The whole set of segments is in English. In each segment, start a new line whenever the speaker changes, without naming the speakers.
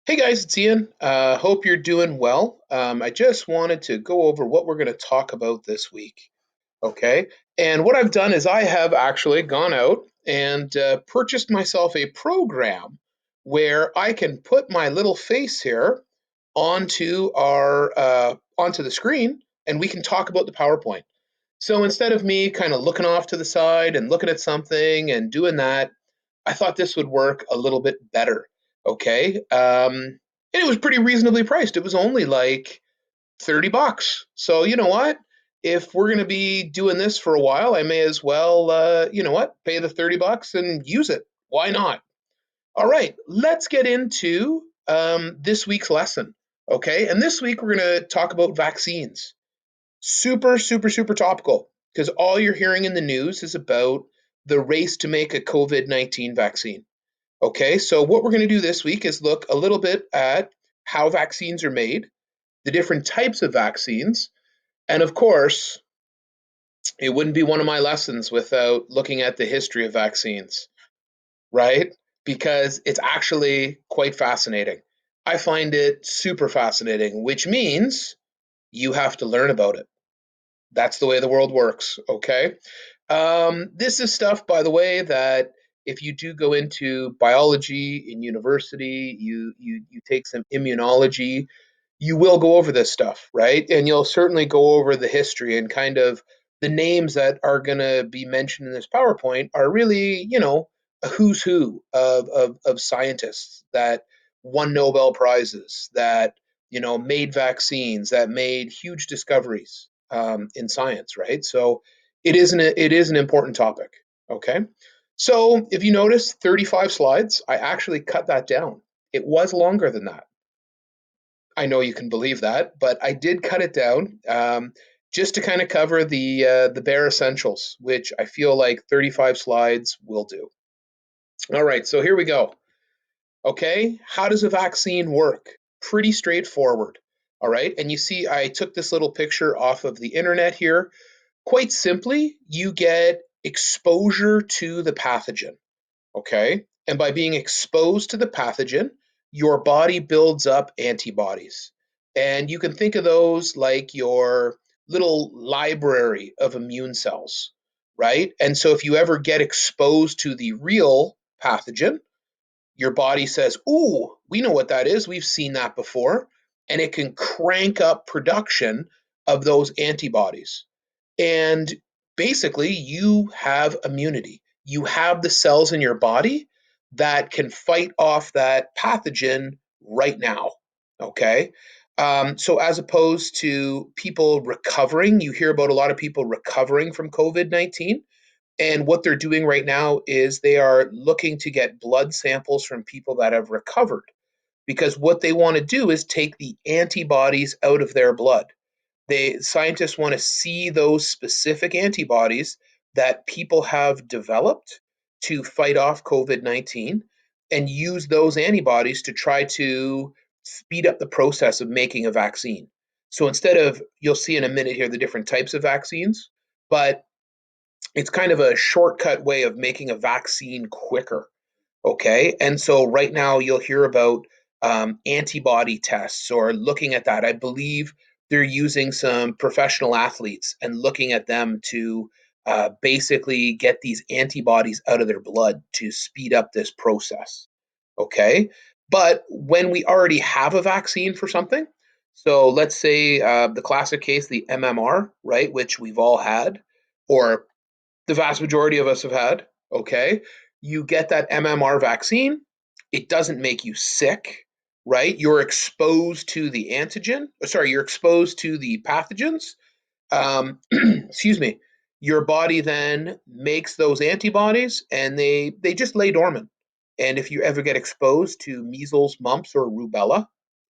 Hey guys, it's Ian. Hope you're doing well. I just wanted to go over what we're going to talk about this week. Okay. And what I've done is I have actually gone out and purchased myself a program where I can put my little face here onto the screen and we can talk about the PowerPoint. So instead of me kind of looking off to the side and looking at something and doing that, I thought this would work a little bit better. Okay. And it was pretty reasonably priced. It was only like 30 bucks. So, you know what? If we're going to be doing this for a while, I may as well, pay the 30 bucks and use it. Why not? All right, let's get into this week's lesson. Okay. And this week we're going to talk about vaccines. Super, super, super topical because all you're hearing in the news is about the race to make a COVID-19 vaccine. Okay, so what we're going to do this week is look a little bit at how vaccines are made, the different types of vaccines, and of course, it wouldn't be one of my lessons without looking at the history of vaccines, right? Because it's actually quite fascinating. I find it super fascinating, which means you have to learn about it. That's the way the world works, okay? This is stuff, by the way, that if you do go into biology in university, you take some immunology, you will go over this stuff, right? And you'll certainly go over the history and kind of the names that are going to be mentioned in this PowerPoint are really, a who's who of scientists that won Nobel Prizes, that, made vaccines, that made huge discoveries in science, right? So it is an important topic. Okay. So if you notice 35 slides, I actually cut that down. It was longer than that. I know you can believe that, but I did cut it down just to kind of cover the bare essentials, which I feel like 35 slides will do. All right, so here we go. Okay, how does a vaccine work? Pretty straightforward. All right, and you see I took this little picture off of the internet here. Quite simply, you get exposure to the pathogen. Okay, and by being exposed to the pathogen, your body builds up antibodies. And you can think of those like your little library of immune cells, right? And so if you ever get exposed to the real pathogen, your body says, "Ooh, we know what that is. We've seen that before." And it can crank up production of those antibodies. And basically, you have immunity. You have the cells in your body that can fight off that pathogen right now. Okay. So, as opposed to people recovering, you hear about a lot of people recovering from COVID-19. And what they're doing right now is they are looking to get blood samples from people that have recovered because what they want to do is take the antibodies out of their blood. Scientists want to see those specific antibodies that people have developed to fight off COVID-19 and use those antibodies to try to speed up the process of making a vaccine. So instead of, you'll see in a minute here the different types of vaccines, but it's kind of a shortcut way of making a vaccine quicker. Okay. And so right now you'll hear about antibody tests or looking at that. I believe they're using some professional athletes and looking at them to basically get these antibodies out of their blood to speed up this process. Okay. But when we already have a vaccine for something, so let's say the classic case, the MMR, right, which we've all had, or the vast majority of us have had, okay? You get that MMR vaccine, it doesn't make you sick, right? You're exposed to the antigen, sorry, you're exposed to the pathogens. Excuse me. Your body then makes those antibodies and they just lay dormant. And if you ever get exposed to measles, mumps, or rubella,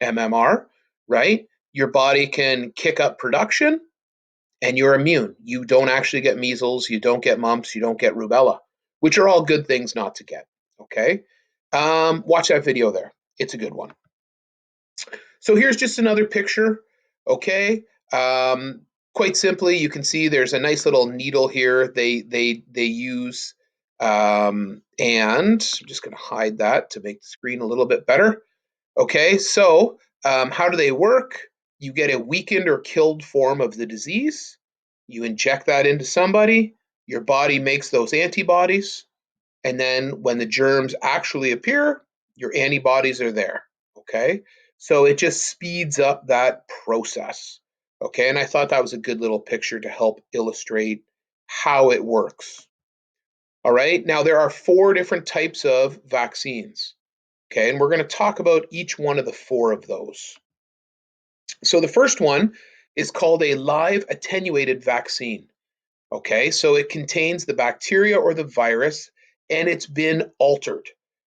MMR, right? Your body can kick up production and you're immune. You don't actually get measles, you don't get mumps, you don't get rubella, which are all good things not to get. Okay. Watch that video there. It's a good one. So here's just another picture. Okay. Quite simply, you can see there's a nice little needle here. They use, and I'm just going to hide that to make the screen a little bit better. Okay, so how do they work? You get a weakened or killed form of the disease. You inject that into somebody. Your body makes those antibodies. And then when the germs actually appear, your antibodies are there. Okay, so it just speeds up that process. Okay, and I thought that was a good little picture to help illustrate how it works. All right, now there are 4 different types of vaccines. Okay, and we're going to talk about each one of the 4 of those. So the first one is called a live attenuated vaccine. Okay, so it contains the bacteria or the virus and it's been altered.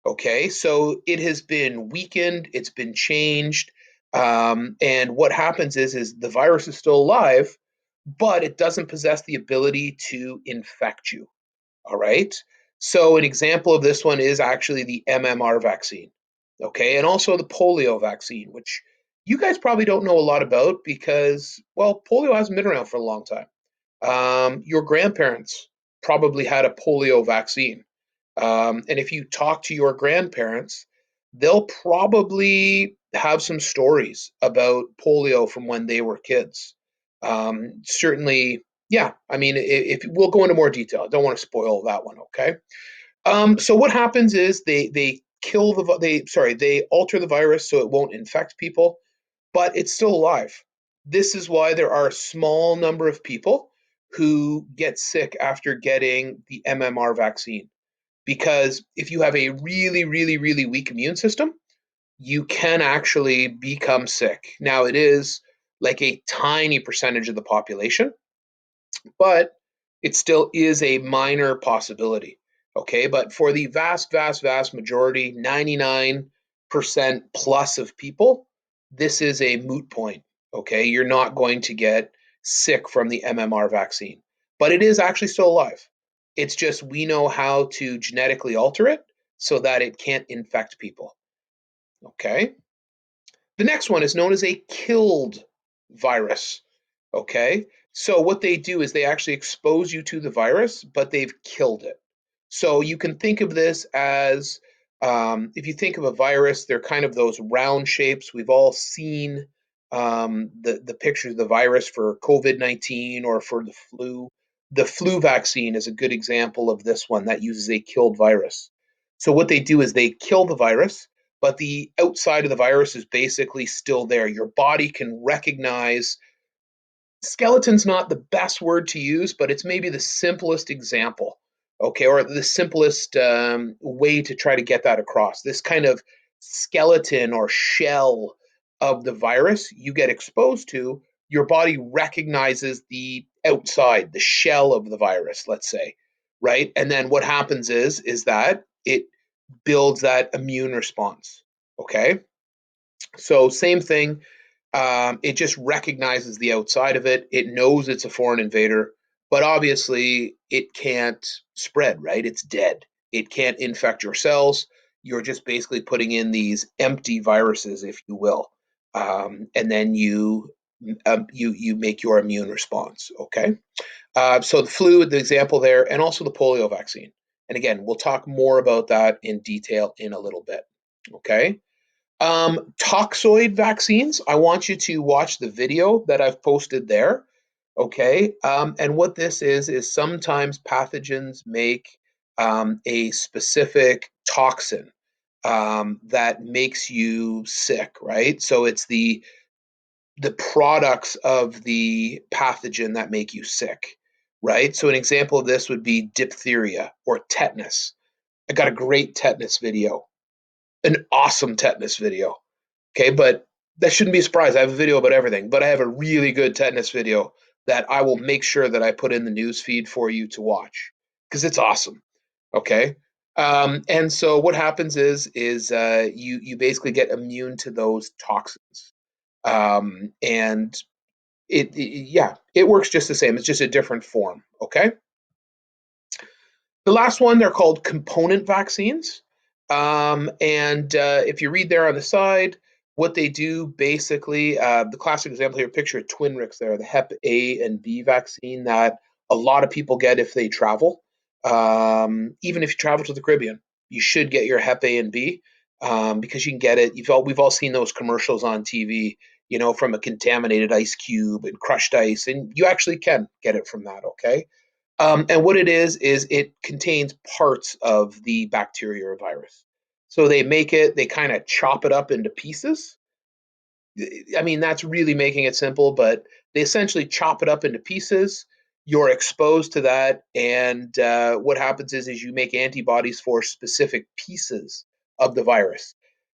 Okay, so it has been weakened, it's been changed. And what happens is the virus is still alive, but it doesn't possess the ability to infect you. All right. So an example of this one is actually the MMR vaccine. Okay. And also the polio vaccine, which you guys probably don't know a lot about because, well, polio hasn't been around for a long time. Your grandparents probably had a polio vaccine. And if you talk to your grandparents, they'll probably have some stories about polio from when they were kids. Certainly, yeah. I mean, if we'll go into more detail, I don't want to spoil that one. Okay. So what happens is they kill the they alter the virus so it won't infect people, but it's still alive. This is why there are a small number of people who get sick after getting the MMR vaccine. Because if you have a really, really, really weak immune system, you can actually become sick. Now, it is like a tiny percentage of the population, but it still is a minor possibility. Okay, but for the vast, vast, vast majority, 99% plus of people, this is a moot point. Okay, you're not going to get sick from the MMR vaccine, but it is actually still alive. It's just we know how to genetically alter it so that it can't infect people. Okay, the next one is known as a killed virus. Okay. So what they do is they actually expose you to the virus, but they've killed it. So you can think of this as if you think of a virus, they're kind of those round shapes. We've all seen the pictures of the virus for COVID-19 or for the flu. The flu vaccine is a good example of this one that uses a killed virus. So what they do is they kill the virus, but the outside of the virus is basically still there. Your body can recognize skeleton's not the best word to use, but it's maybe the simplest example, okay, or the simplest way to try to get that across. This kind of skeleton or shell of the virus you get exposed to, your body recognizes the outside, the shell of the virus, let's say, right? And then what happens is that it builds that immune response, okay? So same thing, it just recognizes the outside of it. It knows it's a foreign invader, but obviously it can't spread, right? It's dead. It can't infect your cells. You're just basically putting in these empty viruses, if you will, and then you make your immune response. Okay, so the flu, the example there, and also the polio vaccine. And again, we'll talk more about that in detail in a little bit. Okay. Toxoid vaccines, I want you to watch the video that I've posted there. Okay. And what this is sometimes pathogens make a specific toxin that makes you sick, right? So it's the products of the pathogen that make you sick, right? So an example of this would be diphtheria or tetanus. I got a great tetanus video, an awesome tetanus video. Okay, but that shouldn't be a surprise. I have a video about everything, but I have a really good tetanus video that I will make sure that I put in the news feed for you to watch because it's awesome. Okay, and so what happens is you basically get immune to those toxins, and yeah, it works just the same. It's just a different form. Okay. The last one, they're called component vaccines. And if you read there on the side, what they do basically, the classic example here, picture of Twinrix there, the Hep A and B vaccine that a lot of people get if they travel. Even if you travel to the Caribbean, you should get your Hep A and B. because you can get it. We've all seen those commercials on TV, from a contaminated ice cube and crushed ice, and you actually can get it from that. Okay. And what it is it contains parts of the bacteria or virus. So they kind of chop it up into pieces. I mean, that's really making it simple, but they essentially chop it up into pieces. You're exposed to that, and what happens is you make antibodies for specific pieces of the virus,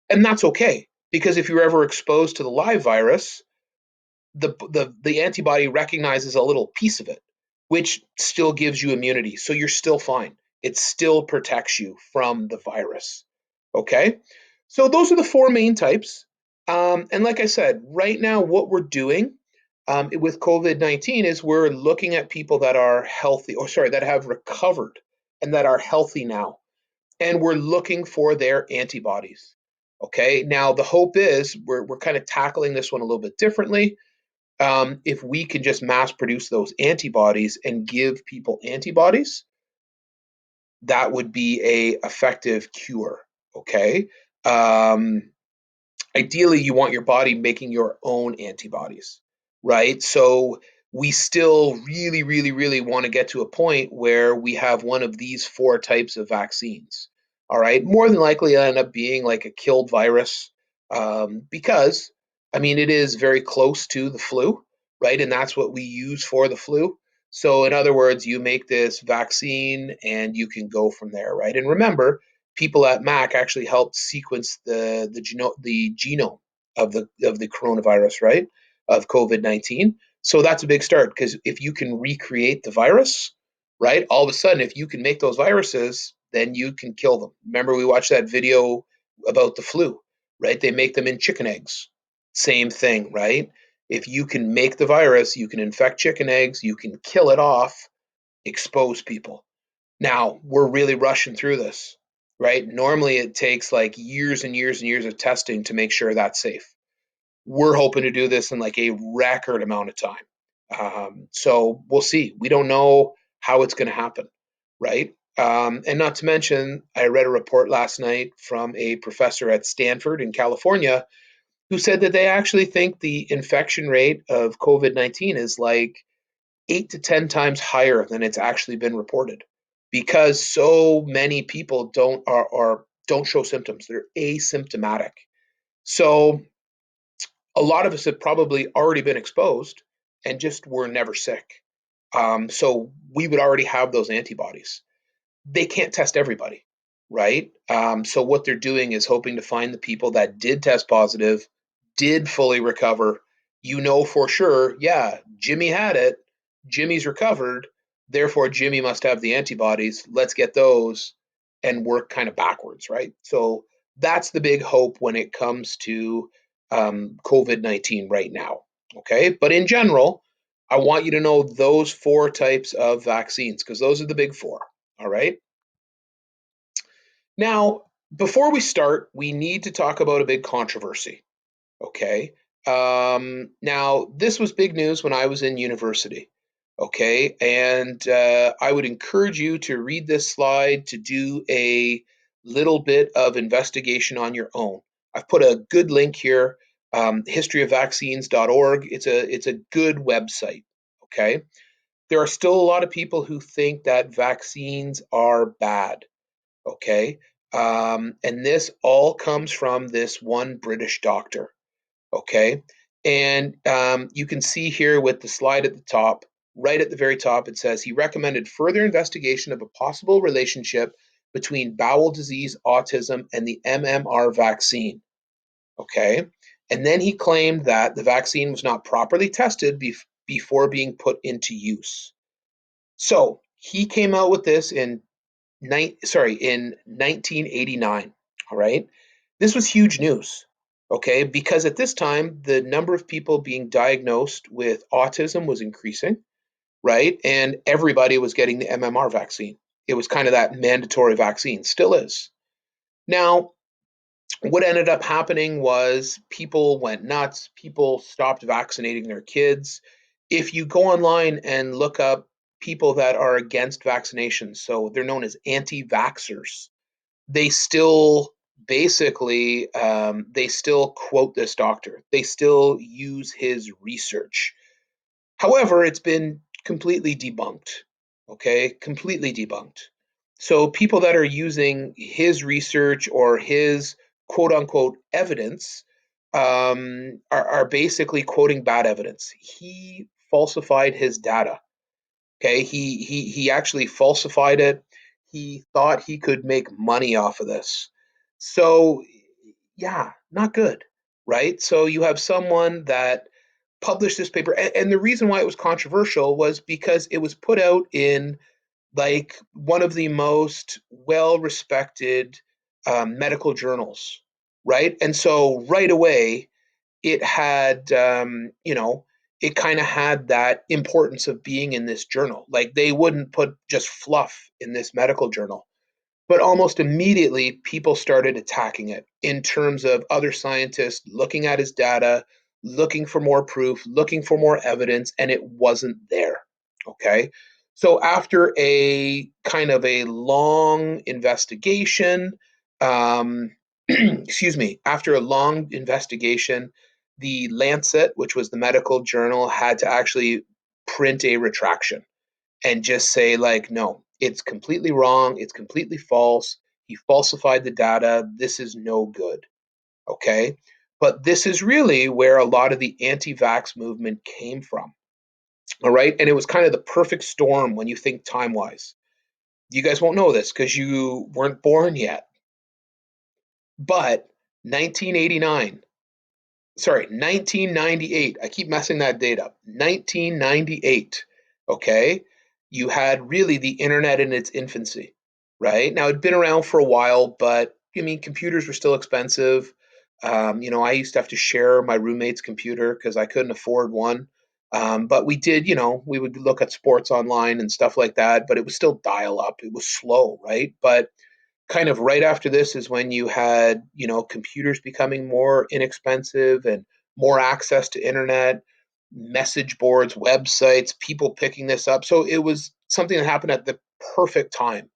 and that's okay because if you're ever exposed to the live virus, the antibody recognizes a little piece of it, which still gives you immunity. So you're still fine. It still protects you from the virus. Okay. So those are the four main types. And like I said, right now, what we're doing with COVID 19 is we're looking at people that are healthy, or sorry, that have recovered and that are healthy now. And we're looking for their antibodies. Okay. Now, the hope is we're kind of tackling this one a little bit differently. If we can just mass produce those antibodies and give people antibodies, that would be a effective cure. Okay. Um, Ideally you want your body making your own antibodies, right? So we still really want to get to a point where we have one of these four types of vaccines. All right, more than likely it'll end up being like a killed virus, because I mean it is very close to the flu, right? And that's what we use for the flu. So in other words, you make this vaccine and you can go from there, right? And remember, people at Mac actually helped sequence the genome of the coronavirus, right? Of COVID-19. So that's a big start because if you can recreate the virus, right? All of a sudden, if you can make those viruses, then you can kill them. Remember, we watched that video about the flu, right? They make them in chicken eggs. Same thing, right? If you can make the virus, you can infect chicken eggs, you can kill it off, expose people. Now, we're really rushing through this, right? Normally it takes like years and years and years of testing to make sure that's safe. We're hoping to do this in like a record amount of time. So we'll see. We don't know how it's going to happen, right? And not to mention, I read a report last night from a professor at Stanford in California who said that they actually think the infection rate of COVID 19 is like 8 to 10 times higher than it's actually been reported because so many people don't show symptoms. They're asymptomatic. So a lot of us have probably already been exposed and just were never sick. So we would already have those antibodies. They can't test everybody, right? So what they're doing is hoping to find the people that did test positive, did fully recover. For sure, yeah, Jimmy had it. Jimmy's recovered. Therefore, Jimmy must have the antibodies. Let's get those and work kind of backwards, right? So that's the big hope when it comes to COVID 19 right now. Okay. But in general, I want you to know those four types of vaccines because those are the big four. All right. Now, before we start, we need to talk about a big controversy. Okay. Now, this was big news when I was in university. Okay. And I would encourage you to read this slide to do a little bit of investigation on your own. I've put a good link here, historyofvaccines.org. It's a good website. Okay. There are still a lot of people who think that vaccines are bad. Okay. And this all comes from this one British doctor. Okay. And you can see here with the slide at the top, right at the very top, it says he recommended further investigation of a possible relationship between bowel disease, autism, and the MMR vaccine. Okay. And then he claimed that the vaccine was not properly tested before being put into use. So he came out with this in 1989. All right. This was huge news. Okay. Because at this time, the number of people being diagnosed with autism was increasing, right? And everybody was getting the MMR vaccine. It was kind of that mandatory vaccine, still is. Now, what ended up happening was people went nuts. People stopped vaccinating their kids. If you go online and look up people that are against vaccinations, so they're known as anti vaxxers, they still basically, they still quote this doctor. They still use his research. However, it's been completely debunked. Okay, completely debunked. So people that are using his research or his quote unquote evidence are basically quoting bad evidence. He falsified his data. Okay, he actually falsified it. He thought he could make money off of this. So yeah, not good, right? So you have someone that published this paper, and the reason why it was controversial was because it was put out in like one of the most well-respected medical journals, right? And so right away it had it kind of had that importance of being in this journal. Like they wouldn't put just fluff in this medical journal, but almost immediately people started attacking it in terms of other scientists looking at his data, looking for more proof, looking for more evidence, and it wasn't there. Okay, so after a kind of a long investigation, um, excuse me, after a long investigation, the Lancet, which was the medical journal, had to actually print a retraction and just say, like, no, it's completely wrong, it's completely false, he falsified the data, this is no good. Okay, but this is really where a lot of the anti-vax movement came from. All right, and it was kind of the perfect storm when you think time wise. You guys won't know this because you weren't born yet, but 1989, sorry, 1998. I keep messing that date up. 1998. Okay. You had really the internet in its infancy, right? Now it'd been around for a while, but I mean, computers were still expensive. I used to have to share my roommate's computer because I couldn't afford one. But we did, we would look at sports online and stuff like that, but it was still dial up. It was slow, right? But kind of right after this is when you had, computers becoming more inexpensive and more access to internet, message boards, websites, people picking this up. So it was something that happened at the perfect time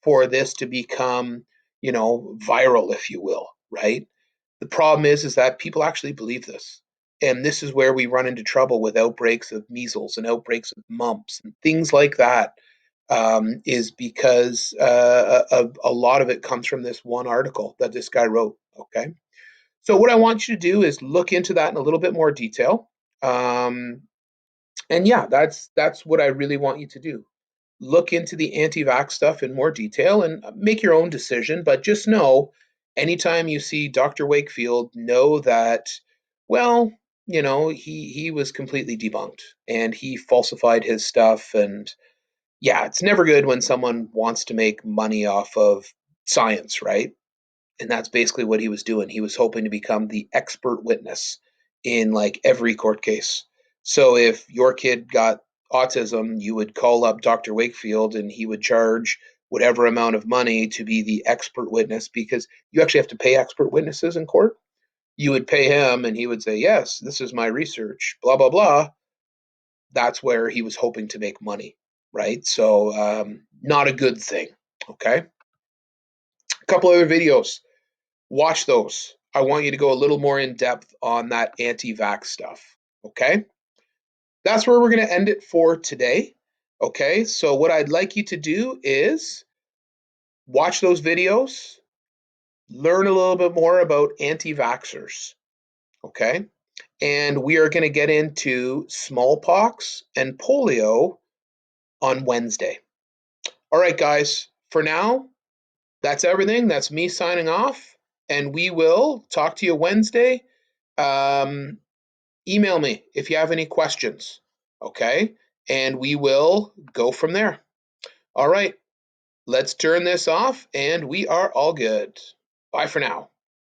for this to become, viral, if you will, right? The problem is that people actually believe this. And this is where we run into trouble with outbreaks of measles and outbreaks of mumps and things like that, is because a lot of it comes from this one article that this guy wrote. Okay. So, what I want you to do is look into that in a little bit more detail. Um, and yeah, that's what I really want you to do. Look into the anti-vax stuff in more detail and make your own decision. But just know, anytime you see Dr. Wakefield, know that, well, he was completely debunked and he falsified his stuff. And yeah, it's never good when someone wants to make money off of science, right? And that's basically what he was doing. He was hoping to become the expert witness in like every court case. So if your kid got autism, you would call up Dr. Wakefield and he would charge whatever amount of money to be the expert witness, because you actually have to pay expert witnesses in court. You would pay him and he would say, yes, this is my research, blah, blah, blah. That's where he was hoping to make money, right? So, not a good thing. Okay. A couple other videos. Watch those. I want you to go a little more in depth on that anti vax stuff. Okay. That's where we're going to end it for today. Okay. So, what I'd like you to do is watch those videos, learn a little bit more about anti vaxxers. Okay. And we are going to get into smallpox and polio on Wednesday. All right, guys. For now, that's everything. That's me signing off. And we will talk to you Wednesday. Um, Email me if you have any questions. Okay. And we will go from there. All right. Let's turn this off and we are all good. Bye for now.